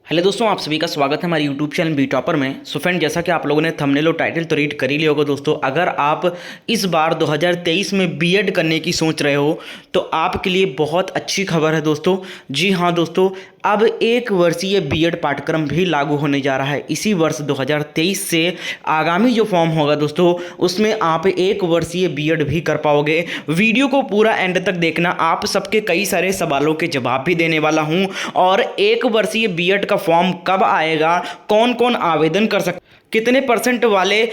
Hello दोस्तों, आप सभी का स्वागत है हमारे यूट्यूब चैनल बी टॉपर में। सो फ्रेंड, जैसा कि आप लोगों ने थंबनेल और टाइटल तो रीड कर ही लिया होगा दोस्तों। अगर आप इस बार 2023 में बीएड करने की सोच रहे हो तो आपके लिए बहुत अच्छी खबर है दोस्तों। जी हाँ दोस्तों, अब एक वर्षीय बीएड पाठ्यक्रम भी लागू होने जा रहा है। इसी वर्ष 2023 से आगामी जो फॉर्म होगा दोस्तों, उसमें आप एक वर्षीय बीएड भी कर पाओगे। वीडियो को पूरा एंड तक देखना, आप सबके कई सारे सवालों के जवाब भी देने वाला हूं। और एक वर्षीय बीएड का फॉर्म कब आएगा, कौन कौन आवेदन कर सकते, कितने % वाले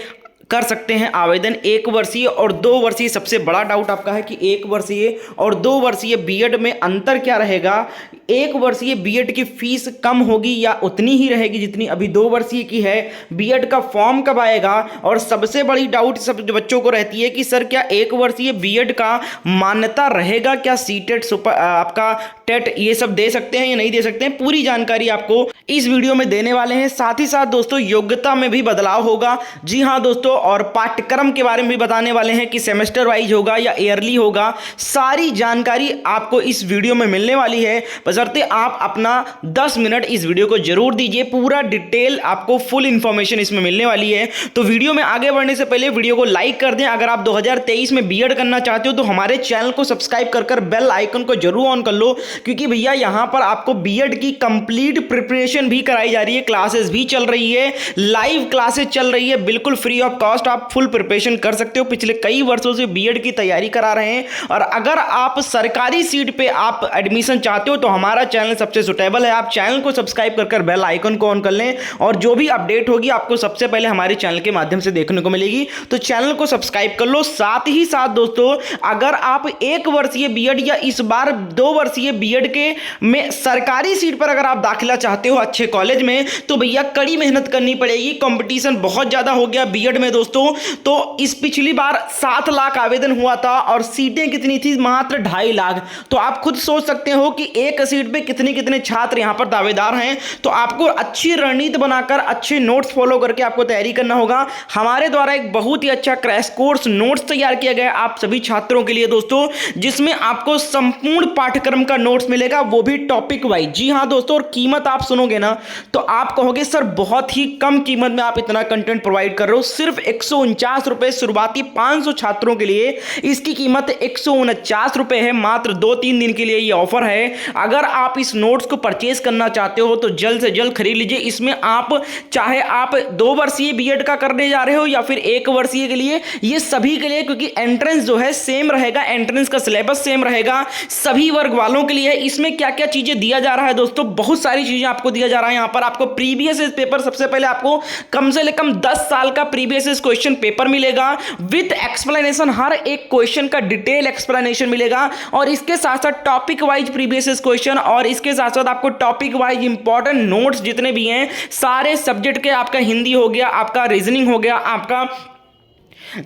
कर सकते हैं आवेदन, एक वर्षीय और 2 वर्षीय। सबसे बड़ा डाउट आपका है कि एक वर्षीय और 2 वर्षीय बीएड में अंतर क्या रहेगा। एक वर्षीय बीएड की फीस कम होगी या उतनी ही रहेगी जितनी अभी 2 वर्षीय की है। बीएड का फॉर्म कब आएगा। और सबसे बड़ी डाउट सब बच्चों को रहती है कि सर क्या एक वर्षीय बीएड का मान्यता रहेगा, क्या सीटेट सुपर आपका टेट ये सब दे सकते हैं या नहीं दे सकते हैं। पूरी जानकारी आपको इस वीडियो में देने वाले हैं। साथ ही साथ दोस्तों योग्यता में भी बदलाव होगा। जी हाँ दोस्तों, और पाठ्यक्रम के बारे में भी बताने वाले हैं कि सेमेस्टर वाइज होगा या ईयरली होगा। सारी जानकारी आपको इस वीडियो में मिलने वाली है, बशर्ते आप अपना 10 मिनट इस वीडियो को जरूर दीजिए। पूरा डिटेल आपको फुल इंफॉर्मेशन इसमें मिलने वाली है। तो वीडियो में आगे बढ़ने से पहले वीडियो को लाइक कर दें। अगर आप 2023 में बीएड करना चाहते हो तो हमारे चैनल को सब्सक्राइब कर बेल आइकन को जरूर ऑन कर लो, क्योंकि भैया यहां पर आपको बीएड की कंप्लीट प्रिपरेशन भी कराई जा रही है। क्लासेस भी चल रही है, लाइव क्लासेस चल रही है, बिल्कुल फ्री ऑफ कॉस्ट। आप फुल प्रिपरेशन कर सकते हो। पिछले कई वर्षों से बीएड की तैयारी करा रहे हैं। और अगर आप सरकारी सीट पे आप एडमिशन चाहते हो तो हमारा चैनल सबसे सुटेबल है। आप चैनल को सब्सक्राइब कर बेल आइकन को ऑन कर लें, और जो भी अपडेट होगी आपको सबसे पहले हमारे चैनल के माध्यम से देखने को मिलेगी। तो चैनल को सब्सक्राइब कर लो। साथ ही साथ दोस्तों, अगर आप एक वर्षीय बीएड या इस बार 2 वर्षीय बीएड के में सरकारी सीट पर अगर आप दाखिला चाहते हो अच्छे कॉलेज में, तो भैया कड़ी मेहनत करनी पड़ेगी। कंपटीशन बहुत ज्यादा हो गया बीएड में दोस्तों। तो इस पिछली बार 7 लाख आवेदन हुआ था और सीटें कितनी थी, मात्र 2.5 लाख। तो आप खुद सोच सकते हो कि एक सीट पे कितने कितने छात्र यहां पर दावेदार हैं। तो आपको अच्छी रणनीति बनाकर अच्छे नोट्स फॉलो करके आपको तैयारी करना होगा। हमारे द्वारा एक बहुत ही अच्छा क्रैश कोर्स नोट्स तैयार किया गया है आप सभी छात्रों के लिए दोस्तों, जिसमें आपको संपूर्ण पाठ्यक्रम का नोट्स मिलेगा, वो भी टॉपिक वाइज। जी हां दोस्तों, और कीमत आप सुनोगे ना तो आप कहोगे सर बहुत ही कम कीमत में आप इतना कंटेंट प्रोवाइड कर रहे हो। सिर्फ 149 रुपए शुरुआती 500 छात्रों के लिए इसकी कीमत 149 रुपए है। मात्र 2-3 दिन के लिए ये ऑफर है। अगर आप इस नोट्स को परचेज करना चाहते हो तो जल्द से जल्द खरीद लीजिए। इसमें आप चाहे आप 2 वर्षीय बीएड का करने जा रहे हो या फिर 1 वर्षीय के लिए, ये सभी के लिए, क्योंकि एंट्रेंस जो है सेम रहेगा, एंट्रेंस का सिलेबस सेम रहेगा, सभी वर्ग वालों के लिए। इसमें क्या क्या चीजें दिया जा रहा है दोस्तों, बहुत सारी चीजें आपको दिया जा रहा है। यहां पर आपको प्रीवियस पेपर, सबसे पहले आपको कम से कम 10 साल का प्रीवियस क्वेश्चन पेपर मिलेगा विद एक्सप्लेनेशन। हर एक क्वेश्चन का डिटेल एक्सप्लेनेशन मिलेगा। और इसके साथ साथ टॉपिक वाइज प्रीवियस क्वेश्चन, और इसके साथ साथ आपको टॉपिक वाइज इंपॉर्टेंट नोट्स जितने भी हैं सारे सब्जेक्ट के, आपका हिंदी हो गया, आपका रीजनिंग हो गया, आपका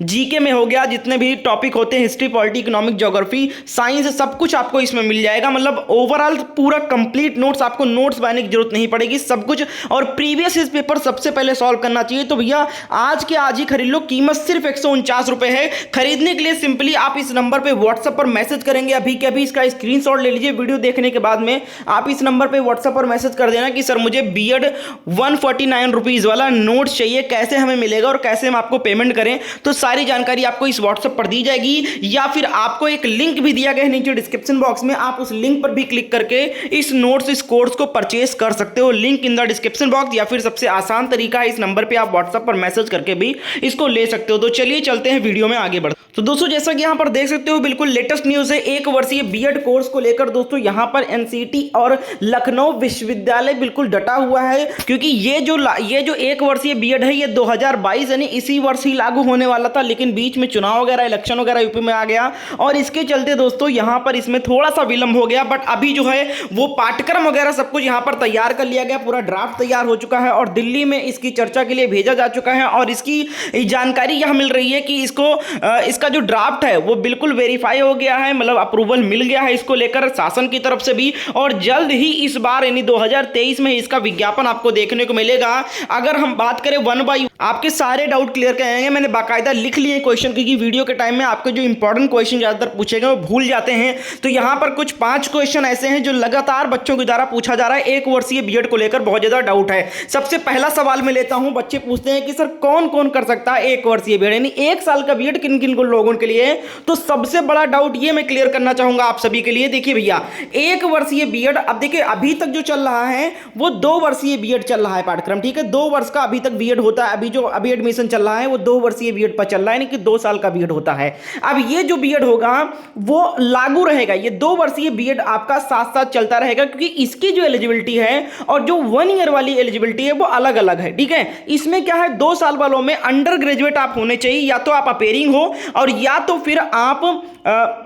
जीके में हो गया, जितने भी टॉपिक होते हैं history, polity, economic, geography, science, सब कुछ आपको इसमें मिल जाएगा। मतलब ओवरऑल पूरा कंप्लीट नोट्स, आपको नोट्स बनाने की जरूरत नहीं पड़ेगी, सब कुछ। और प्रीवियस पेपर सबसे पहले सॉल्व करना चाहिए। तो भैया आज के आज ही खरीद लो। कीमत सिर्फ 149 रुपए है। खरीदने के लिए सिंपली आप इस नंबर पर व्हाट्सएप पर मैसेज करेंगे। अभी के अभी इसका स्क्रीनशॉट ले लीजिए वीडियो देखने के बाद में। आप इस नंबर पर व्हाट्सएप पर मैसेज कर देना कि सर मुझे बीएड 149 रुपीज वाला नोट चाहिए, कैसे हमें मिलेगा और कैसे हम आपको पेमेंट करें। तो सारी जानकारी आपको इस व्हाट्सएप पर दी जाएगी, या फिर आपको एक लिंक भी दिया गया है नीचे डिस्क्रिप्शन बॉक्स में। आप उस लिंक पर भी क्लिक करके इस नोट्स, इस कोर्स को परचेस कर सकते हो। Link in the description box, या फिर सबसे आसान तरीका है इस नंबर पे आप व्हाट्सएप पर मैसेज करके भी इसको ले सकते हो। तो चलिए चलते हैं वीडियो में आगे बढ़ते। तो दोस्तों जैसा कि यहां पर देख सकते हो, बिल्कुल लेटेस्ट न्यूज है एक वर्षीय बीएड कोर्स को लेकर दोस्तों। यहां पर एनसीटी और लखनऊ विश्वविद्यालय बिल्कुल डटा हुआ है, क्योंकि ये जो एक वर्षीय बीएड है ये 2022 यानी इसी वर्ष ही लागू होने वाला था, लेकिन बीच में चुनाव वगैरह, इलेक्शन वगैरह यूपी में आ गया, और इसके चलते दोस्तों यहां पर इसमें थोड़ा सा विलंब हो गया। बट अभी जो है वो पाठ्यक्रम वगैरह सब कुछ यहां पर तैयार कर लिया गया, पूरा ड्राफ्ट तैयार हो चुका है और दिल्ली में इसकी चर्चा के लिए भेजा जा चुका है। और इसकी जानकारी यह मिल रही है कि इसका जो ड्राफ्ट है वो बिल्कुल वेरीफाई हो गया है, मतलब अप्रूवल मिल गया है इसको लेकर शासन की तरफ से भी। और जल्द ही इस बार यानी 2023 में इसका विज्ञापन आपको देखने को मिलेगा। अगर हम बात करें 1 बाय आपके सारे डाउट क्लियर कराएंगे। मैंने बाकायदा लिख लिए क्वेश्चन, क्योंकि वीडियो के टाइम में आपके जो इंपॉर्टेंट क्वेश्चन ज़्यादातर पूछे गए वो भूल जाते हैं। तो यहाँ पर कुछ 5 क्वेश्चन ऐसे हैं जो लगातार बच्चों के द्वारा पूछा जा रहा है। 1 वर्षीय बीएड को लेकर बहुत ज़्यादा डाउट है। सबसे पहला सवाल मैं लेता हूँ, बच्चे पूछते हैं कि सर कौन कौन कर सकता है 1 वर्षीय बीएड, यानी 1 साल का बीएड किन किन लोगों के लिए। तो सबसे बड़ा डाउट ये मैं क्लियर करना चाहूँगा आप सभी के लिए। देखिए भैया, 1 वर्षीय बीएड, अब देखिए अभी तक जो चल रहा है वो 2 वर्षीय बीएड चल रहा है पाठ्यक्रम, ठीक है। 2 वर्ष का अभी तक बीएड होता है। अभी एडमिशन चल रहा है वो 2 वर्षीय बीएड पर चल रहा है, यानी कि 2 साल का बीएड होता है। अब ये जो बीएड होगा वो लागू रहेगा, ये 2 वर्षीय बीएड आपका साथ साथ चलता रहेगा, क्योंकि इसकी जो एलिजिबिलिटी है और जो 1 ईयर वाली एलिजिबिलिटी है वो अलग अलग है, ठीक है। इसमें क्या है, 2 साल वालों में अंडर ग्रेजुएट आप होने चाहिए, या तो आप अपेयरिंग हो और या तो फिर आप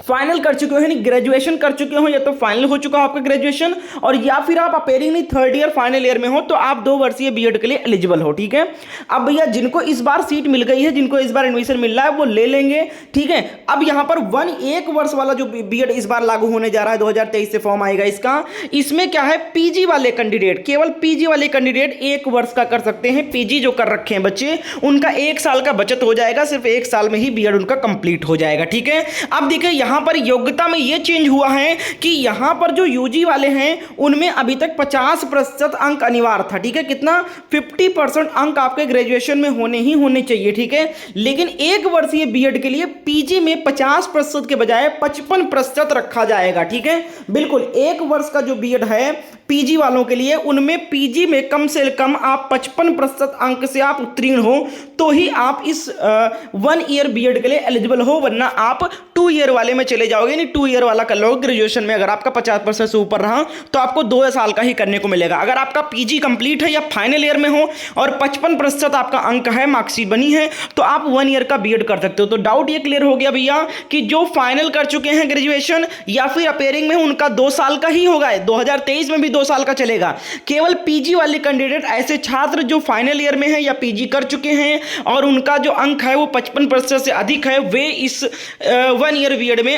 फाइनल कर चुके हो, यानी ग्रेजुएशन कर चुके हो, या तो फाइनल हो चुका हो आपका ग्रेजुएशन, और या फिर आप अपेयरिंग नहीं 3rd ईयर फाइनल ईयर में हो, तो आप 2 वर्षीय बीएड के लिए एलिजिबल हो, ठीक है। अब भैया जिनको इस बार सीट मिल गई है, जिनको इस बार एडमिशन मिल रहा है वो ले लेंगे, ठीक है। अब यहां पर 1 वर्ष वाला जो बीएड इस बार लागू होने जा रहा है, 2023 से फॉर्म आएगा इसका। इसमें क्या है, पीजी वाले कैंडिडेट, केवल पीजी वाले कैंडिडेट 1 वर्ष का कर सकते हैं। पीजी जो कर रखे हैं बच्चे, उनका 1 साल का बचत हो जाएगा, सिर्फ 1 साल में ही बीएड उनका कंप्लीट हो जाएगा, ठीक है। अब देखिए यहां पर योग्यता में यह चेंज हुआ है कि यहां पर जो यूजी वाले हैं उनमें अभी तक 50% अंक अनिवार्य था, ठीक है। कितना, 50% अंक आपके ग्रेजुएशन में होने ही होने चाहिए, ठीक है। लेकिन 1 वर्षीय बीएड के लिए पीजी में 50% के बजाय 55% रखा जाएगा, ठीक है। बिल्कुल 1 वर्ष का जो बीएड है पीजी वालों के लिए, उनमें पीजी में कम से कम आप 55% अंक से आप उत्तीर्ण हो तो ही आप इस 1 ईयर बीएड के लिए एलिजिबल हो, वरना आप 2 ईयर वाले में चले जाओगे। नहीं, 2 ईयर वाला कर लोगे ग्रेजुएशन में, अगर आपका 50% से ऊपर रहा तो आपको 2 साल का ही करने को मिलेगा। अगर आपका पीजी कंप्लीट है या फाइनल ईयर में हो और 55% आपका अंक है, मार्कशीट बनी है, तो आप 1 ईयर का बीएड कर सकते हो। तो डाउट ये क्लियर हो गया भैया कि जो फाइनल कर चुके हैं ग्रेजुएशन या फिर अपेयरिंग में, उनका 2 साल का ही होगा। 2023 में भी 2 साल का चलेगा। केवल पीजी वाले कैंडिडेट, ऐसे छात्र जो फाइनल ईयर में है या पीजी कर चुके हैं और उनका जो अंक है वो 55% से अधिक है, वे इस 1 ईयर बीएड में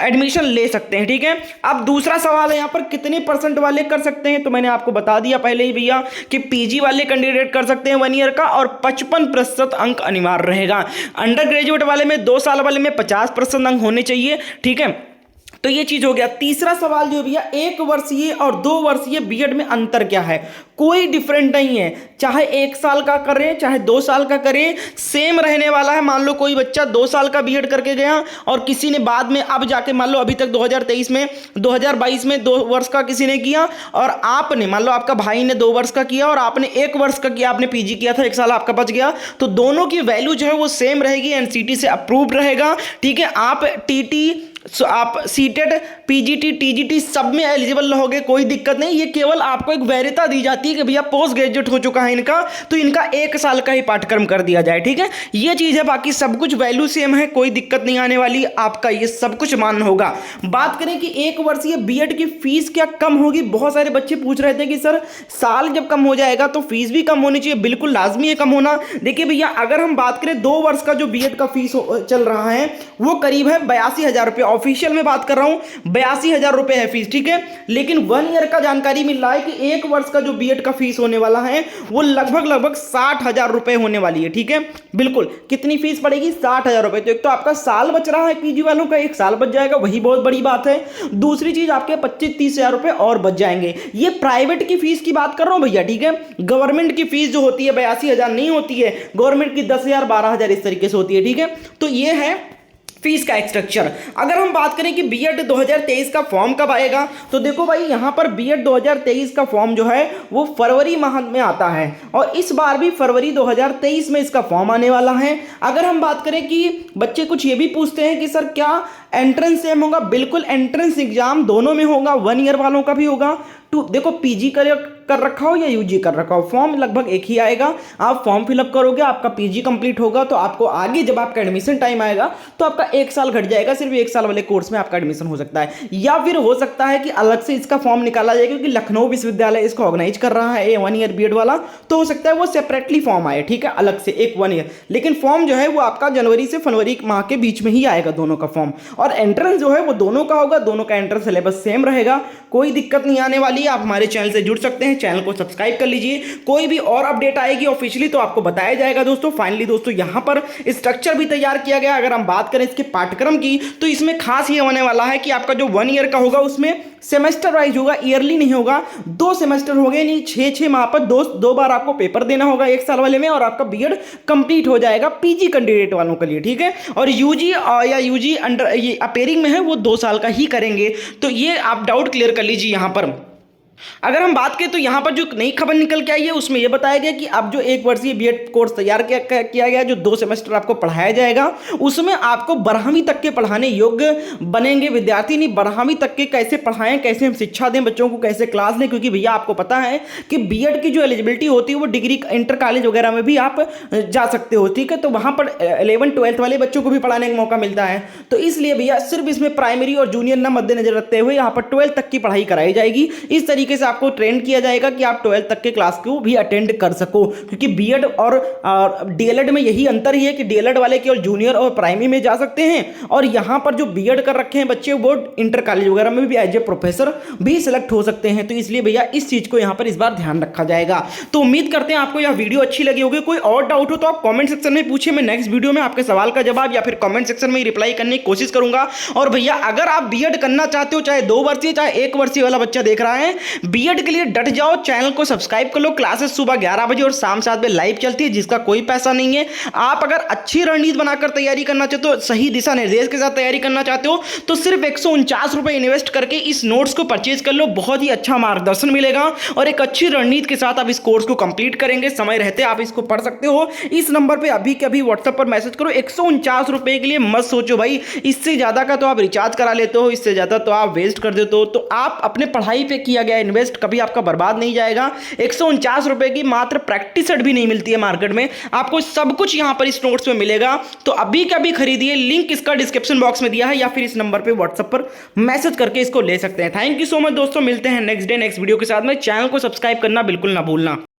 एडमिशन ले सकते हैं, ठीक है। अब दूसरा सवाल है यहाँ पर, कितने % वाले कर सकते हैं। तो मैंने आपको बता दिया पहले ही भैया कि पीजी वाले कैंडिडेट कर सकते हैं 1 ईयर का, और 55% अंक अनिवार्य रहेगा। अंडर ग्रेजुएट वाले में, 2 साल वाले में 50% अंक होने चाहिए, ठीक है। तो ये चीज हो गया। तीसरा सवाल जो भैया, 1 वर्षीय और 2 वर्षीय बीएड में अंतर क्या है। कोई डिफरेंट नहीं है, चाहे 1 साल का करें चाहे 2 साल का करें, सेम रहने वाला है। मान लो कोई बच्चा 2 साल का बीएड करके गया और किसी ने बाद में अब जाके, मान लो अभी तक 2023 में 2022 में 2 वर्ष का किसी ने किया, और आपने, मान लो आपका भाई ने 2 वर्ष का किया और आपने 1 वर्ष का किया, आपने पीजी किया था, 1 साल आपका बच गया, तो दोनों की वैल्यू जो है वो सेम रहेगी, एनसीटी से अप्रूव्ड रहेगा, ठीक है। आप टीटी, आप सीटेट, पीजीटी, टीजीटी सब में एलिजिबल रहोगे, कोई दिक्कत नहीं। ये केवल आपको एक वैरियता दी जाती है कि भैया पोस्ट ग्रेजुएट हो चुका है इनका, तो इनका 1 साल का ही पाठ्यक्रम कर दिया जाए, ठीक है। ये चीज है, बाकी सब कुछ वैल्यू सेम है, कोई दिक्कत नहीं आने वाली, आपका ये सब कुछ मान्य होगा। बात करें कि 1 वर्षीय बीएड की फीस क्या कम होगी। बहुत सारे बच्चे पूछ रहे थे कि सर साल जब कम हो जाएगा तो फीस भी कम होनी चाहिए। बिल्कुल लाजमी है कम होना। देखिए भैया, अगर हम बात करें 2 वर्ष का जो बीएड का फीस चल रहा है वो करीब है 82,000 रुपये। ऑफिशियल में बात कर रहा हूं, 82,000 रुपए है फीस, ठीक है। लेकिन 1 ईयर का जानकारी मिल रहा है कि 1 वर्ष का जो बीएड का फीस होने वाला है वो लगभग 60,000 रुपए होने वाली है, ठीक है। बिल्कुल, कितनी फीस पड़ेगी, 60,000 रुपए। तो एक तो आपका साल बच रहा है पीजी वालों का, 1 साल बच जाएगा, वही बहुत बड़ी बात है। दूसरी चीज, आपके 25-30,000 रुपए और बच जाएंगे। ये प्राइवेट की फीस की बात कर रहा हूं भैया, ठीक है। गवर्नमेंट की फीस जो होती है 82,000 नहीं होती है, गवर्नमेंट की 10,000 12,000 इस तरीके से होती है, ठीक है। तो ये है फीस का स्ट्रक्चर। अगर हम बात करें कि बीएड 2023 का फॉर्म कब आएगा, तो देखो भाई, यहां पर बीएड 2023 का फॉर्म जो है वो फरवरी माह में आता है, और इस बार भी फरवरी 2023 में इसका फॉर्म आने वाला है। अगर हम बात करें कि बच्चे कुछ ये भी पूछते हैं कि सर क्या एंट्रेंस सेम होगा। बिल्कुल, एंट्रेंस एग्जाम दोनों में होगा, 1 ईयर वालों का भी होगा। देखो, पीजी कर रखा हो या यूजी कर रखा हो, फॉर्म लगभग एक ही आएगा। आप फॉर्म फिलअप करोगे, आपका पीजी कंप्लीट होगा, तो आपको आगे जब आपका एडमिशन टाइम आएगा तो आपका 1 साल घट जाएगा, सिर्फ 1 साल वाले कोर्स में आपका एडमिशन हो सकता है। या फिर हो सकता है कि अलग से इसका फॉर्म निकाला जाएगा, क्योंकि लखनऊ विश्वविद्यालय इसको ऑर्गेनाइज कर रहा है 1 ईयर बीएड वाला, तो हो सकता है वो सेपरेटली फॉर्म आए, ठीक है, अलग से एक 1 ईयर। लेकिन फॉर्म जो है वो आपका जनवरी से फरवरी माह के बीच में ही आएगा दोनों का फॉर्म। और एंट्रेंस जो है वो दोनों का होगा, दोनों का एंट्रेंस सिलेबस सेम रहेगा, कोई दिक्कत नहीं आने वाली लिए आप हमारे चैनल से जुड़ सकते हैं, चैनल को सब्सक्राइब कर लीजिए। कोई भी और अपडेट आएगी ऑफिशियली तो आपको बताया जाएगा दोस्तों। फाइनली दोस्तों यहाँ पर स्ट्रक्चर भी तैयार किया गया। अगर हम बात करें इसके पाठ्यक्रम की तो इसमें खास ये होने वाला है कि आपका जो 1 ईयर का होगा उसमें सेमेस्टर वाइज होगा, ईयरली नहीं होगा। 2 सेमेस्टर हो गए, नहीं 6 माह पर दो बार आपको पेपर देना होगा 1 साल वाले में, और आपका बीएड कंप्लीट हो जाएगा पीजी कैंडिडेट वालों के लिए, ठीक है। और यूजी या यूजी अंडर ये अपेयरिंग में है वो 2 साल का ही करेंगे। तो ये आप डाउट क्लियर कर लीजिए यहाँ पर। अगर हम बात करें तो यहाँ पर जो नई खबर निकल के आई है उसमें यह बताया गया कि अब जो 1 वर्षीय बीएड कोर्स तैयार किया गया, जो 2 सेमेस्टर आपको पढ़ाया जाएगा, उसमें आपको 12वीं तक के पढ़ाने योग्य बनेंगे विद्यार्थी। नहीं 12वीं तक के कैसे पढ़ाएं, कैसे हम शिक्षा दें बच्चों को, कैसे क्लास लें, क्योंकि भैया आपको पता है कि बीएड की जो एलिजिबिलिटी होती है वो डिग्री इंटर कॉलेज वगैरह में भी आप जा सकते हो, ठीक है। तो वहाँ पर 11 12th वाले बच्चों को भी पढ़ाने का मौका मिलता है। तो इसलिए भैया सिर्फ इसमें प्राइमरी और जूनियर न मद्देनजर रखते हुए यहाँ पर 12th तक की पढ़ाई कराई जाएगी। इस तरीके से आपको ट्रेन किया जाएगा कि आप 12th तक के क्लास को भी अटेंड कर सको, क्योंकि बीएड और डीएलएड में यही अंतर ही है कि डीएलएड वाले केवल जूनियर और प्राइमरी में जा सकते हैं, और यहां पर जो बीएड कर रखे हैं बच्चे वो इंटर कॉलेज वगैरह में भी एज ए प्रोफेसर भी सिलेक्ट हो सकते हैं। तो इसलिए भैया इस चीज को यहां पर इस बार ध्यान रखा जाएगा। तो उम्मीद करते हैं आपको यह वीडियो अच्छी लगी होगी। कोई और डाउट हो तो आप कॉमेंट सेक्शन में पूछिए, मैं नेक्स्ट वीडियो में आपके सवाल का जवाब या फिर कॉमेंट सेक्शन में रिप्लाई करने की कोशिश करूंगा। और भैया अगर आप बीएड करना चाहते हो, चाहे 2 वर्षीय चाहे 1 वर्षीय वाला बच्चा देख रहा है, बीएड के लिए डट जाओ, चैनल को सब्सक्राइब कर लो। क्लासेस सुबह 11 बजे और शाम 7 बजे लाइव चलती है, जिसका कोई पैसा नहीं है। आप अगर अच्छी रणनीति बनाकर तैयारी करना चाहते हो, सही दिशा निर्देश के साथ तैयारी करना चाहते हो, तो सिर्फ 149 रुपए इन्वेस्ट करके इस नोट्स को परचेज कर लो। बहुत ही अच्छा मार्गदर्शन मिलेगा और एक अच्छी रणनीति के साथ आप इस कोर्स को कंप्लीट करेंगे। समय रहते आप इसको पढ़ सकते हो। इस नंबर पर अभी के अभी व्हाट्सएप पर मैसेज करो। 149 रुपए के लिए मत सोचो भाई, इससे ज्यादा का तो आप रिचार्ज करा लेते हो, इससे ज्यादा तो आप वेस्ट कर देते हो। तो आप अपने पढ़ाई पे किया गया इन्वेस्ट कभी आपका बर्बाद नहीं जाएगा। 149 रुपए की मात्र प्रैक्टिस सेट भी नहीं मिलती है मार्केट में, आपको सब कुछ यहां पर इस नोट्स में मिलेगा। तो अभी का भी खरीदिए, लिंक इसका डिस्क्रिप्शन बॉक्स में दिया है, या फिर इस नंबर पे व्हाट्सएप पर मैसेज करके इसको ले सकते हैं। थैंक यू सो मच दोस्तों, मिलते हैं नेक्स्ट डे नेक्स्ट वीडियो के साथ में। चैनल को सब्सक्राइब करना बिल्कुल ना भूलना।